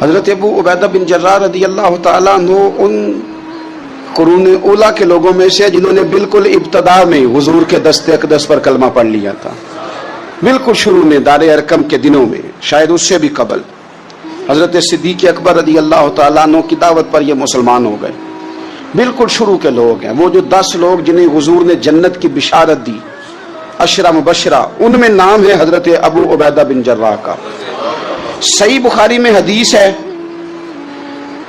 حضرت ابو عبیدہ بن جراح رضی اللہ تعالیٰ عنہ ان قرون اولا کے لوگوں میں سے جنہوں نے بالکل ابتدا میں حضور کے دست اقدس پر کلمہ پڑھ لیا تھا، بالکل شروع میں دار ارقم کے دنوں میں، شاید اس سے بھی قبل حضرت صدیق اکبر رضی اللہ تعالیٰ عنہ کی دعوت پر یہ مسلمان ہو گئے۔ بالکل شروع کے لوگ ہیں، وہ جو 10 لوگ جنہیں حضور نے جنت کی بشارت دی، عشرہ مبشرہ، ان میں نام ہے حضرت ابو عبیدہ بن جراح کا۔ صحیح بخاری میں حدیث ہے،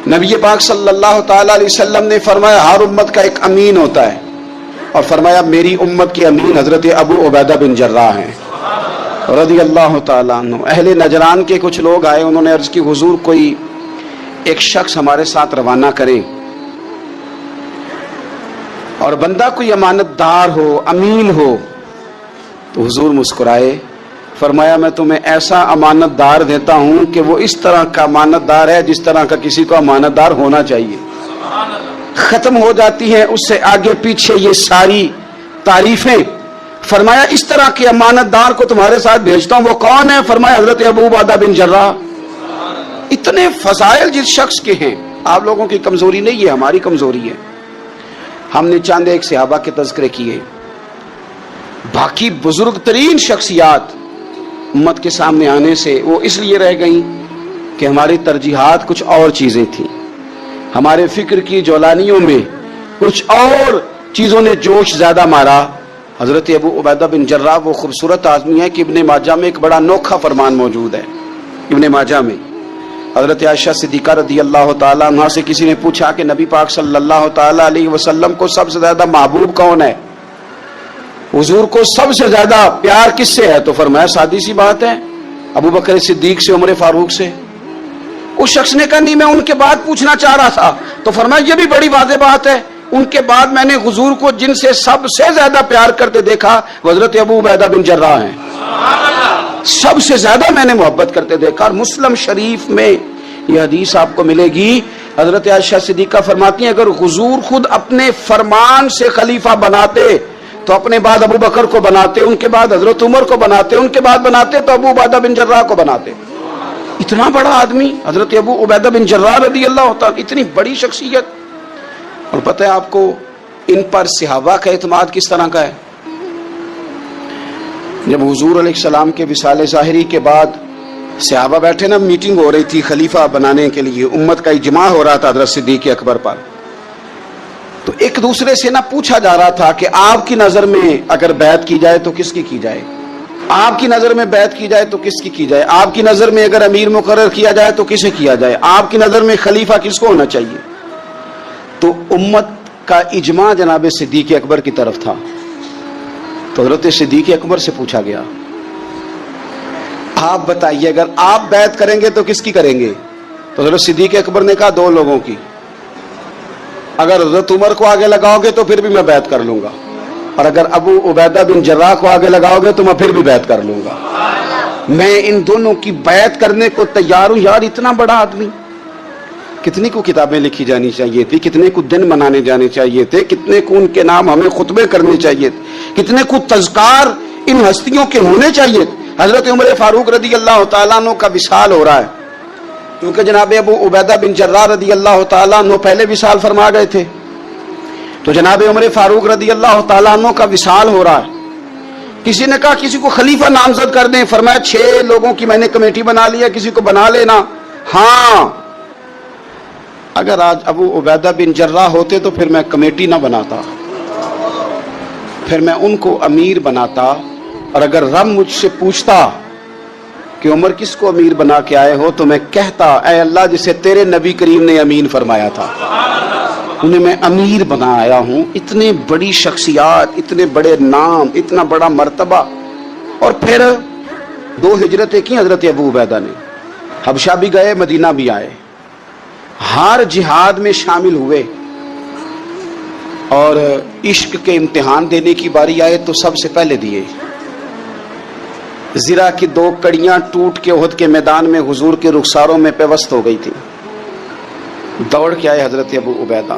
نبی پاک صلی اللہ تعالی علیہ وسلم نے فرمایا ہر امت کا ایک امین ہوتا ہے، اور فرمایا میری امت کے امین حضرت ابو عبیدہ بن جراح ہیں رضی اللہ تعالیٰ عنہ۔ اہل نجران کے کچھ لوگ آئے، انہوں نے عرض کی حضور کوئی ایک شخص ہمارے ساتھ روانہ کریں، اور بندہ کوئی امانت دار ہو، امین ہو۔ تو حضور مسکرائے، فرمایا میں تمہیں ایسا امانت دار دیتا ہوں کہ وہ اس طرح کا امانت دار ہے جس طرح کا کسی کو امانت دار ہونا چاہیے۔ ختم ہو جاتی ہیں اس سے آگے پیچھے یہ ساری تعریفیں۔ فرمایا اس طرح کے امانت دار کو تمہارے ساتھ بھیجتا ہوں، وہ کون ہے؟ فرمایا حضرت ابو عبیدہ بن جراح۔ اتنے فضائل جس شخص کے ہیں، آپ لوگوں کی کمزوری نہیں ہے، ہماری کمزوری ہے۔ ہم نے چاند ایک صحابہ کے تذکرے کیے، باقی بزرگ ترین شخصیات امت کے سامنے آنے سے وہ اس لیے رہ گئیں کہ ہماری ترجیحات کچھ اور چیزیں تھیں، ہمارے فکر کی جولانیوں میں کچھ اور چیزوں نے جوش زیادہ مارا۔ حضرت ابو عبیدہ بن جراح وہ خوبصورت آدمی ہے کہ ابن ماجہ میں ایک بڑا انوکھا فرمان موجود ہے۔ ابن ماجہ میں حضرت عائشہ صدیقہ رضی اللہ تعالیٰ عنہ سے کسی نے پوچھا کہ نبی پاک صلی اللہ تعالیٰ علیہ وسلم کو سب سے زیادہ محبوب کون ہے، حضور کو سب سے زیادہ پیار کس سے ہے؟ تو فرمایا سادی سی بات ہے، ابو بکر صدیق سے، عمر فاروق سے۔ اس شخص نے کہا نہیں، میں ان کے بعد پوچھنا چاہ رہا تھا۔ تو فرمایا یہ بھی بڑی واضح بات ہے، ان کے بعد میں نے حضور کو جن سے سب سے زیادہ پیار کرتے دیکھا حضرت ابو عبیدہ بن جراح ہیں، سب سے زیادہ میں نے محبت کرتے دیکھا۔ اور مسلم شریف میں یہ حدیث آپ کو ملے گی، حضرت عائشہ صدیقہ فرماتی ہیں اگر حضور خود اپنے فرمان سے خلیفہ بناتے تو اپنے بعد ابو بکر کو بناتے، ان کے بعد حضرت عمر کو بناتے، ان کے بعد بناتے تو ابو عبیدہ بن جراح کو بناتے۔ اتنا بڑا آدمی حضرت ابو عبیدہ بن جراح رضی اللہ تعالیٰ، اتنی بڑی شخصیت۔ اور پتہ ہے آپ کو ان پر صحابہ کا اعتماد کس طرح کا ہے؟ جب حضور علیہ السلام کے وصال ظاہری کے بعد صحابہ بیٹھے نا، میٹنگ ہو رہی تھی خلیفہ بنانے کے لیے، امت کا اجماع ہو رہا تھا حضرت صدیق اکبر پر، تو ایک دوسرے سے نہ پوچھا جا رہا تھا کہ آپ کی نظر میں اگر بیعت کی جائے تو کس کی کی جائے، آپ کی نظر میں بیعت کی جائے تو کس کی کی جائے، آپ کی نظر میں اگر امیر مقرر کیا جائے تو کسے کیا جائے، آپ کی نظر میں خلیفہ کس کو ہونا چاہیے؟ تو امت کا اجماع جناب صدیق اکبر کی طرف تھا۔ تو حضرت صدیق اکبر سے پوچھا گیا آپ بتائیے اگر آپ بیعت کریں گے تو کس کی کریں گے؟ تو حضرت صدیق اکبر نے کہا 2 لوگوں کی، اگر حضرت عمر کو آگے لگاؤ گے تو پھر بھی میں بیعت کر لوں گا، اور اگر ابو عبیدہ بن جراح کو آگے لگاؤ گے تو میں پھر بھی بیعت کر لوں گا، میں ان دونوں کی بیعت کرنے کو تیار ہوں۔ یار اتنا بڑا آدمی، کتنی کو کتابیں لکھی جانی چاہیے تھی، کتنے کو دن منانے جانے چاہیے تھے، کتنے کو ان کے نام ہمیں خطبے کرنے چاہیے تھے، کتنے کو تذکار ان ہستیوں کے ہونے چاہیے تھے۔ حضرت عمر فاروق رضی اللہ تعالیٰ عنہ کا وصال ہو رہا ہے، کیونکہ جناب ابو عبیدہ بن جراح رضی اللہ تعالیٰ عنہ پہلے وصال فرما گئے تھے، تو جناب عمر فاروق رضی اللہ تعالیٰ عنہ کا وصال ہو رہا ہے۔ کسی نے کہا کسی کو خلیفہ نامزد کر دیں، فرمایا 6 لوگوں کی میں نے کمیٹی بنا لی ہے، کسی کو بنا لینا۔ ہاں اگر آج ابو عبیدہ بن جراح ہوتے تو پھر میں کمیٹی نہ بناتا، پھر میں ان کو امیر بناتا، اور اگر رب مجھ سے پوچھتا کہ عمر کس کو امیر بنا کے آئے ہو تو میں کہتا اے اللہ جسے تیرے نبی کریم نے امین فرمایا تھا انہیں میں امیر بنا آیا ہوں۔ اتنے بڑی شخصیات، اتنے بڑے نام، اتنا بڑا مرتبہ۔ اور پھر 2 ہجرتیں کی حضرت ابو عبیدہ نے، حبشہ بھی گئے، مدینہ بھی آئے، ہر جہاد میں شامل ہوئے، اور عشق کے امتحان دینے کی باری آئے تو سب سے پہلے دیے۔ زرہ کی 2 کڑیاں ٹوٹ کے احد کے میدان میں حضور کے رخساروں میں پیوست ہو گئی تھی، دوڑ کے آئے حضرت ابو عبیدہ،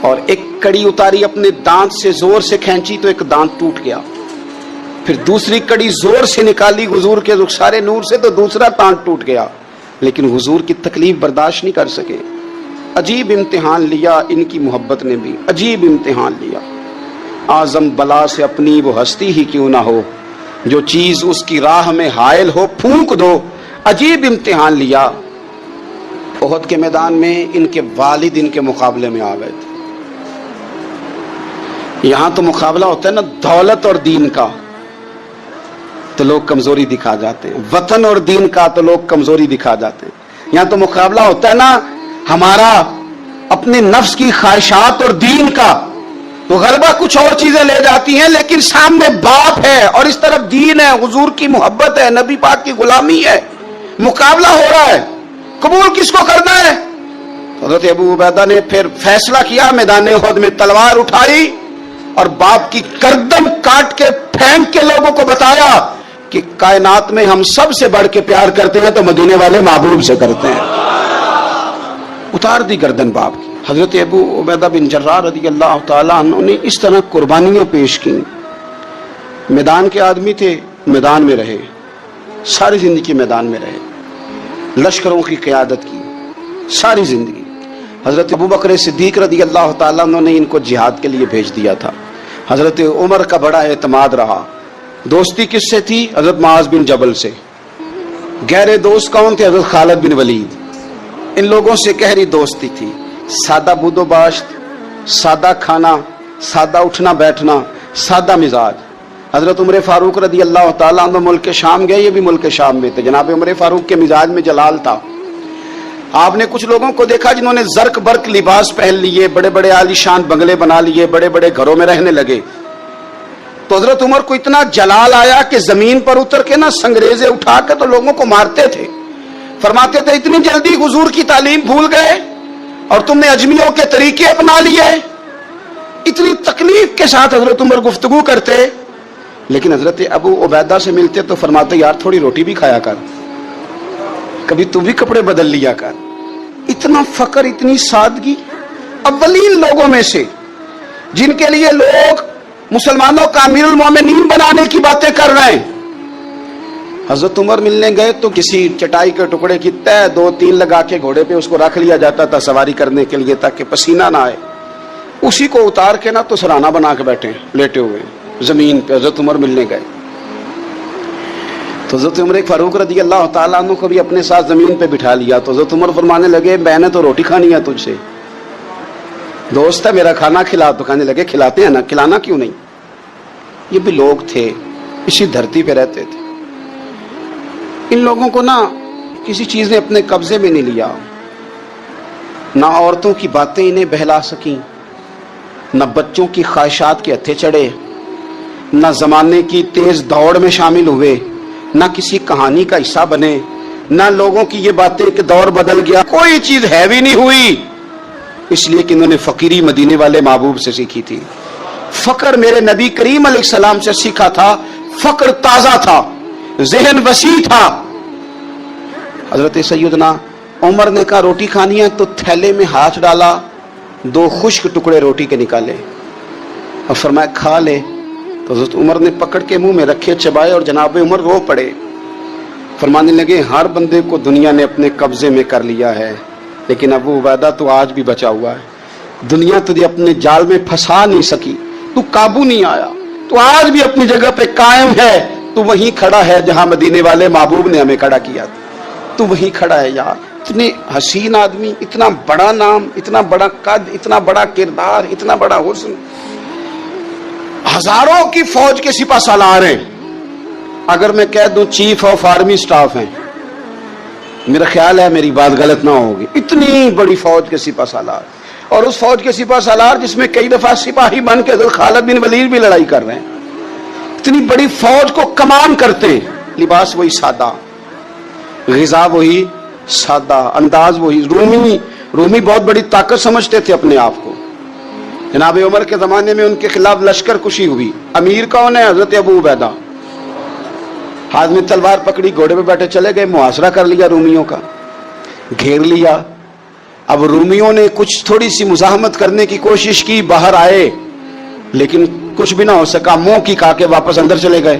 اور ایک کڑی اتاری، اپنے دانت سے زور سے کھینچی تو ایک دانت ٹوٹ گیا، پھر دوسری کڑی زور سے نکالی حضور کے رخسار نور سے تو دوسرا دانت ٹوٹ گیا، لیکن حضور کی تکلیف برداشت نہیں کر سکے. عجیب امتحان لیا ان کی محبت نے بھی, عجیب امتحان لیا. اعظم بلا سے اپنی وہ ہستی ہی کیوں نہ ہو, جو چیز اس کی راہ میں حائل ہو پھونک دو. عجیب امتحان لیا. احد کے میدان میں ان کے والد ان کے مقابلے میں آ گئے تھے. یہاں تو مقابلہ ہوتا ہے نا دولت اور دین کا, تو لوگ کمزوری دکھا جاتے ہیں. وطن اور دین کا تو لوگ کمزوری دکھا جاتے ہیں. یہاں تو مقابلہ ہوتا ہے نا ہمارا اپنے نفس کی خواہشات اور دین کا, تو غلبہ کچھ اور چیزیں لے جاتی ہیں, لیکن سامنے باپ ہے اور اس طرف دین ہے, حضور کی محبت ہے, نبی پاک کی غلامی ہے. مقابلہ ہو رہا ہے, قبول کس کو کرنا ہے؟ حضرت ابو عبیدہ نے پھر فیصلہ کیا, میدان احد میں تلوار اٹھائی اور باپ کی گردن کاٹ کے پھینک کے لوگوں کو بتایا کہ کائنات میں ہم سب سے بڑھ کے پیار کرتے ہیں تو مدینے والے محبوب سے کرتے ہیں. اتار دی گردن باپ کی. حضرت ابو عبیدہ بن جراح رضی اللہ تعالیٰ عنہ نے اس طرح قربانیاں پیش کی. میدان کے آدمی تھے, میدان میں رہے, ساری زندگی میدان میں رہے, لشکروں کی قیادت کی ساری زندگی. حضرت ابوبکر صدیق رضی اللہ تعالیٰ عنہ نے ان کو جہاد کے لیے بھیج دیا تھا. حضرت عمر کا بڑا اعتماد رہا. دوستی کس سے تھی؟ حضرت معاذ بن جبل سے. گہرے دوست کون تھے؟ حضرت خالد بن ولید. ان لوگوں سے گہری دوستی تھی. سادہ بود و باشت, سادہ کھانا, سادہ اٹھنا بیٹھنا, سادہ مزاج. حضرت عمر فاروق رضی اللہ تعالیٰ عنہ ملک شام گئے, یہ بھی ملک شام میں تھے. جناب عمر فاروق کے مزاج میں جلال تھا. آپ نے کچھ لوگوں کو دیکھا جنہوں نے زرق برق لباس پہن لیے, بڑے بڑے عالی شان بنگلے بنا لیے, بڑے بڑے گھروں میں رہنے لگے. تو حضرت عمر کو اتنا جلال آیا کہ زمین پر اتر کے نا سنگریزے اٹھا کے تو لوگوں کو مارتے تھے. فرماتے تھے اتنی جلدی حضور کی تعلیم بھول گئے اور تم نے اجمیوں کے طریقے اپنا لیے. اتنی تکلیف کے ساتھ حضرت عمر گفتگو کرتے, لیکن حضرت ابو عبیدہ سے ملتے تو فرماتے یار تھوڑی روٹی بھی کھایا کر, کبھی تو بھی کپڑے بدل لیا کر. اتنا فقر, اتنی سادگی. اولین لوگوں میں سے جن کے لیے لوگ مسلمانوں کا امیر المومنین بنانے کی باتیں کر رہے ہیں. حضرت عمر ملنے گئے تو کسی چٹائی کے ٹکڑے کی تہ 2-3 لگا کے گھوڑے پہ اس کو رکھ لیا جاتا تھا سواری کرنے کے لیے تاکہ پسینہ نہ آئے. اسی کو اتار کے نا تو سرانہ بنا کے بیٹھے لیٹے ہوئے زمین پہ. حضرت عمر ملنے گئے تو حضرت عمر فاروق رضی اللہ تعالیٰ عنہ کو بھی اپنے ساتھ زمین پہ بٹھا لیا. تو حضرت عمر فرمانے لگے میں نے تو روٹی کھانی ہے تجھ سے, دوست ہے میرا, کھانا کھلا. تو کہنے لگے کھلاتے ہیں نا, کھلانا کیوں نہیں. یہ بھی لوگ تھے, اسی دھرتی پہ رہتے تھے. ان لوگوں کو نا کسی چیز نے اپنے قبضے میں نہیں لیا. نہ عورتوں کی باتیں انہیں بہلا سکیں, نہ بچوں کی خواہشات کے ہتھے چڑھے, نہ زمانے کی تیز دوڑ میں شامل ہوئے, نہ کسی کہانی کا حصہ بنے, نہ لوگوں کی یہ باتیں کہ دور بدل گیا. کوئی چیز ہیوی نہیں ہوئی, اس لیے کہ انہوں نے فقیری مدینے والے محبوب سے سیکھی تھی. فقر میرے نبی کریم علیہ السلام سے سیکھا تھا. فقر تازہ تھا, ذہن وسیع تھا. حضرت سیدنا عمر نے کہا روٹی کھانی ہے تو تھیلے میں ہاتھ ڈالا, 2 خشک ٹکڑے روٹی کے نکالے اور فرمایا کھا لے. تو حضرت عمر نے پکڑ کے منہ میں رکھے, چبائے اور جناب عمر رو پڑے. فرمانے لگے ہر بندے کو دنیا نے اپنے قبضے میں کر لیا ہے, لیکن ابو عبیدہ تو آج بھی بچا ہوا ہے. دنیا تجھے اپنے جال میں پھنسا نہیں سکی, تو قابو نہیں آیا, تو آج بھی اپنی جگہ پہ قائم ہے. تو وہیں کھڑا ہے جہاں مدینے والے محبوب نے ہمیں کھڑا کیا تھا. تو وہیں کھڑا ہے یار. اتنے حسین آدمی, اتنا بڑا نام, اتنا بڑا قد, اتنا بڑا کردار, اتنا بڑا حسن. ہزاروں کی فوج کے سپہ سالار ہیں. اگر میں کہہ دوں چیف آف آرمی سٹاف ہیں, میرا خیال ہے میری بات غلط نہ ہوگی. اتنی بڑی فوج کے سپہ سالار, اور اس فوج کے سپہ سالار جس میں کئی دفعہ سپاہی بن کے حضرت خالد بن ولید بھی لڑائی کر رہے ہیں. اتنی بڑی فوج کو کمان کرتے ہیں. لباس وہی سادہ, غذا وہی سادہ, انداز وہی. رومی بہت بڑی طاقت سمجھتے تھے اپنے آپ کو. جناب عمر کے زمانے میں ان کے خلاف لشکر کشی ہوئی. امیر کون ہے؟ حضرت ابو عبیدہ. ہاتھ میں تلوار پکڑی, گھوڑے پہ بیٹھے چلے گئے, محاصرہ کر لیا رومیوں کا, گھیر لیا. اب رومیوں نے کچھ تھوڑی سی مزاحمت کرنے کی کوشش کی, باہر آئے, لیکن کچھ بھی نہ ہو سکا. منہ کی کھا کے واپس اندر چلے گئے.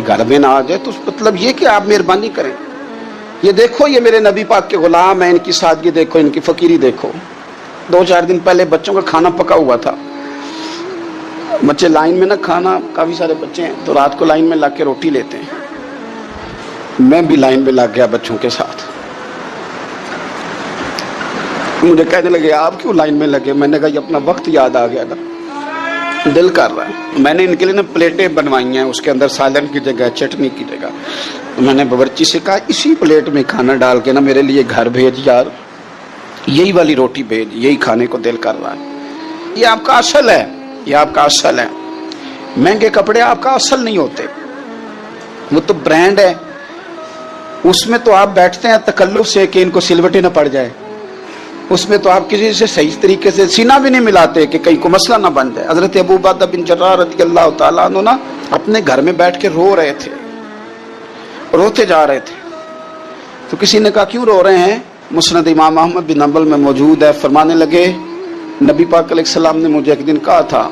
گھر میں نہ آ جائے تو مطلب یہ کہ آپ مہربانی کریں. یہ دیکھو یہ میرے نبی پاک کے غلام ہیں, ان کی سادگی دیکھو, ان کی فقیری دیکھو. 2-4 دن پہلے بچوں کا کھانا پکا ہوا تھا, بچے لائن میں نہ کھانا, کافی سارے بچے ہیں تو رات کو لائن میں لگ کے روٹی لیتے ہیں. میں بھی لائن میں لگ گیا بچوں کے ساتھ. مجھے کہنے لگے آپ کیوں لائن میں لگے؟ میں نے کہا یہ اپنا وقت یاد آ گیا نا, دل کر رہا ہے. میں نے ان کے لیے نا پلیٹیں بنوائی ہیں, اس کے اندر سالن کی جگہ چٹنی کی جگہ. میں نے باورچی سے کہا اسی پلیٹ میں کھانا ڈال کے نا میرے لیے گھر بھیج یار, یہی والی روٹی بھیج, یہی کھانے کو دل کر رہا ہے. یہ آپ کا اصل ہے, یہ آپ کا اصل ہے. مہنگے کپڑے آپ کا اصل نہیں ہوتے, وہ تو برانڈ ہے. اس میں تو آپ بیٹھتے ہیں تکلف سے کہ ان کو سلوٹیں نہ پڑ جائے. اس میں تو آپ کسی سے صحیح طریقے سے سینہ بھی نہیں ملاتے کہ کہیں کو مسئلہ نہ بن جائے. حضرت ابو عبیدہ بن جراح رضی اللہ تعالیٰ عنہ نا اپنے گھر میں بیٹھ کے رو رہے تھے, روتے جا رہے تھے. تو کسی نے کہا کیوں رو رہے ہیں؟ مسند امام احمد بن حنبل میں موجود ہے. فرمانے لگے نبی پاک علیہ السلام نے مجھے ایک دن کہا تھا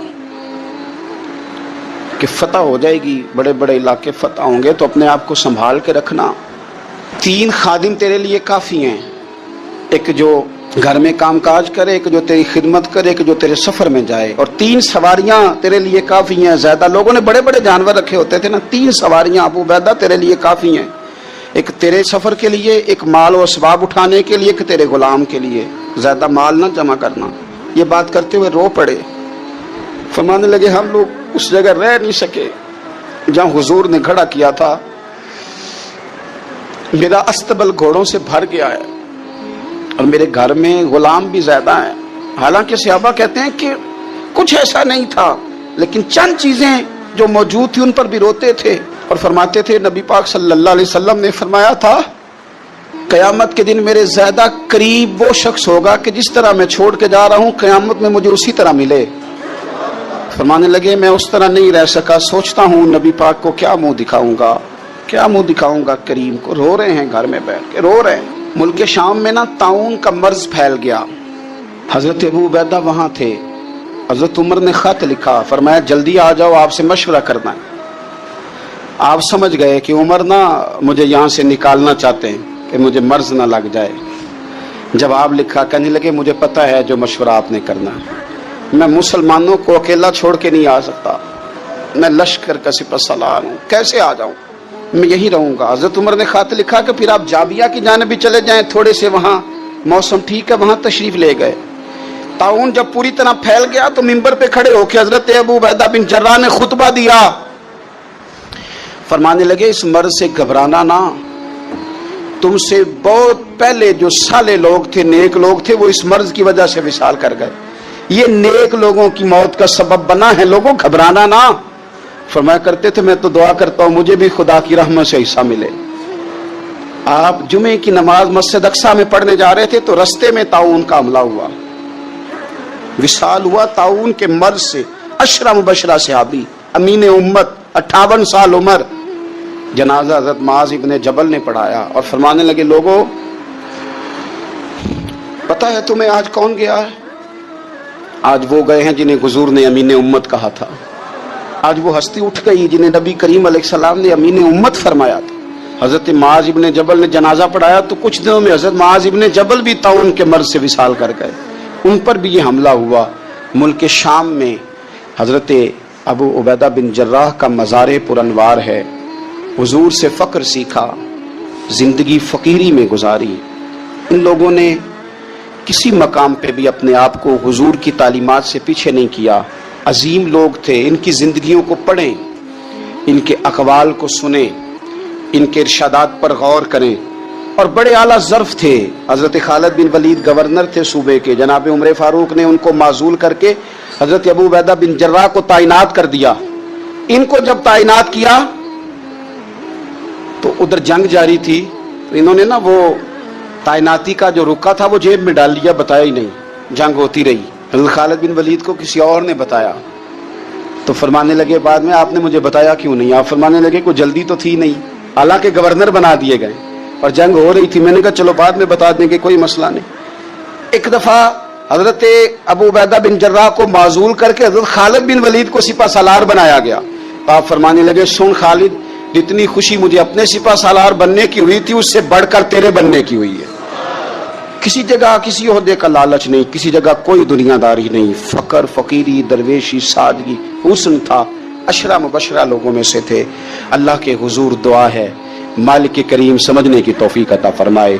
کہ فتح ہو جائے گی, بڑے بڑے علاقے فتح ہوں گے تو اپنے آپ کو سنبھال کے رکھنا. 3 خادم تیرے لیے کافی ہیں, ایک جو گھر میں کام کاج کرے, ایک جو تیری خدمت کرے, ایک جو تیرے سفر میں جائے, اور 3 سواریاں تیرے لیے کافی ہیں. زیادہ لوگوں نے بڑے بڑے جانور رکھے ہوتے تھے نا, 3 سواریاں ابو عبیدہ تیرے لیے کافی ہیں. ایک تیرے سفر کے لیے, ایک مال و اسباب اٹھانے کے لیے, ایک تیرے غلام کے لیے. زیادہ مال نہ جمع کرنا. یہ بات کرتے ہوئے رو پڑے. فرمانے لگے ہم لوگ اس جگہ رہ نہیں سکے جہاں حضور نے کھڑا کیا تھا. میرا استبل گھوڑوں سے بھر گیا ہے اور میرے گھر میں غلام بھی زیادہ ہیں. حالانکہ صحابہ کہتے ہیں کہ کچھ ایسا نہیں تھا, لیکن چند چیزیں جو موجود تھی ان پر بھی روتے تھے. اور فرماتے تھے نبی پاک صلی اللہ علیہ وسلم نے فرمایا تھا قیامت کے دن میرے زیادہ قریب وہ شخص ہوگا کہ جس طرح میں چھوڑ کے جا رہا ہوں قیامت میں مجھے اسی طرح ملے. فرمانے لگے میں اس طرح نہیں رہ سکا, سوچتا ہوں نبی پاک کو کیا منہ دکھاؤں گا, کیا منہ دکھاؤں گا کریم کو. رو رہے ہیں گھر میں بیٹھ کے, رو رہے ہیں. ملک شام میں نا طاعون کا مرض پھیل گیا. حضرت ابو عبیدہ وہاں تھے. حضرت عمر نے خط لکھا, فرمایا جلدی آ جاؤ, آپ سے مشورہ کرنا ہے. آپ سمجھ گئے کہ عمر نا مجھے یہاں سے نکالنا چاہتے ہیں کہ مجھے مرض نہ لگ جائے. جواب لکھا, کہنے لگے مجھے پتا ہے جو مشورہ آپ نے کرنا ہے, میں مسلمانوں کو اکیلا چھوڑ کے نہیں آ سکتا, میں لشکر کا سپہ سالار ہوں, کیسے آ جاؤں, میں یہی رہوں گا. حضرت عمر نے خط لکھا کہ پھر آپ جابیہ کی جانب بھی چلے جائیں, تھوڑے سے وہاں موسم ٹھیک ہے, وہاں تشریف لے گئے. طاعون جب پوری طرح پھیل گیا تو منبر پہ کھڑے ہو کے حضرت ابو عبیدہ بن جراح نے خطبہ دیا. فرمانے لگے اس مرض سے گھبرانا نہ, تم سے بہت پہلے جو صالح لوگ تھے, نیک لوگ تھے, وہ اس مرض کی وجہ سے وصال کر گئے. یہ نیک لوگوں کی موت کا سبب بنا ہے, لوگوں گھبرانا نہ. فرمایا کرتے تھے میں تو دعا کرتا ہوں مجھے بھی خدا کی رحمت سے حصہ ملے. آپ جمعے کی نماز مسجد اقصی میں پڑھنے جا رہے تھے تو رستے میں طاعون کا حملہ ہوا, وصال ہوا طاعون کے مرض سے. 10 مبشرہ صحابی, امین امت, 58 سال عمر. جنازہ حضرت معاذ ابن جبل نے پڑھایا اور فرمانے لگے لوگوں پتہ ہے تمہیں آج کون گیا ہے؟ آج وہ گئے ہیں جنہیں حضور نے امین امت کہا تھا. آج وہ ہستی اٹھ گئی جنہیں نبی کریم علیہ السلام نے امین امت فرمایا تھا. حضرت معاذ ابن جبل نے جنازہ پڑھایا تو کچھ دنوں میں حضرت معاذ ابن جبل بھی طاعون کے مرض سے وصال کر گئے. ان پر بھی یہ حملہ ہوا. ملک شام میں حضرت ابو عبیدہ بن جراح کا مزار پرانوار ہے. حضور سے فقر سیکھا, زندگی فقیری میں گزاری. ان لوگوں نے کسی مقام پہ بھی اپنے آپ کو حضور کی تعلیمات سے پیچھے نہیں کیا. عظیم لوگ تھے, ان کی زندگیوں کو پڑھیں, ان کے اقوال کو سنیں, ان کے ارشادات پر غور کریں. اور بڑے اعلیٰ ظرف تھے. حضرت خالد بن ولید گورنر تھے صوبے کے, جناب عمر فاروق نے ان کو معزول کر کے حضرت ابو عبیدہ بن جراح کو تعینات کر دیا. ان کو جب تعینات کیا تو ادھر جنگ جاری تھی, تو انہوں نے نا وہ تعیناتی کا جو رکا تھا وہ جیب میں ڈال لیا, بتایا ہی نہیں. جنگ ہوتی رہی. حضرت خالد بن ولید کو کسی اور نے بتایا تو فرمانے لگے بعد میں آپ نے مجھے بتایا کیوں نہیں؟ آپ فرمانے لگے کوئی جلدی تو تھی نہیں, حالانکہ گورنر بنا دیے گئے اور جنگ ہو رہی تھی. میں نے کہا چلو بعد میں بتا دیں گے, کوئی مسئلہ نہیں. ایک دفعہ حضرت ابو عبیدہ بن جراح کو معزول کر کے حضرت خالد بن ولید کو سپہ سالار بنایا گیا. آپ فرمانے لگے سن خالد, جتنی خوشی مجھے اپنے سپہ سالار بننے کی ہوئی تھی اس سے بڑھ کر تیرے بننے کی ہوئی ہے. کسی جگہ کسی عہدے کا لالچ نہیں, کسی جگہ کوئی دنیا داری نہیں, فقر فقیری درویشی سادگی حسن تھا, عشرہ مبشرہ لوگوں میں سے تھے. اللہ کے حضور دعا ہے مالک کریم سمجھنے کی توفیق عطا فرمائے.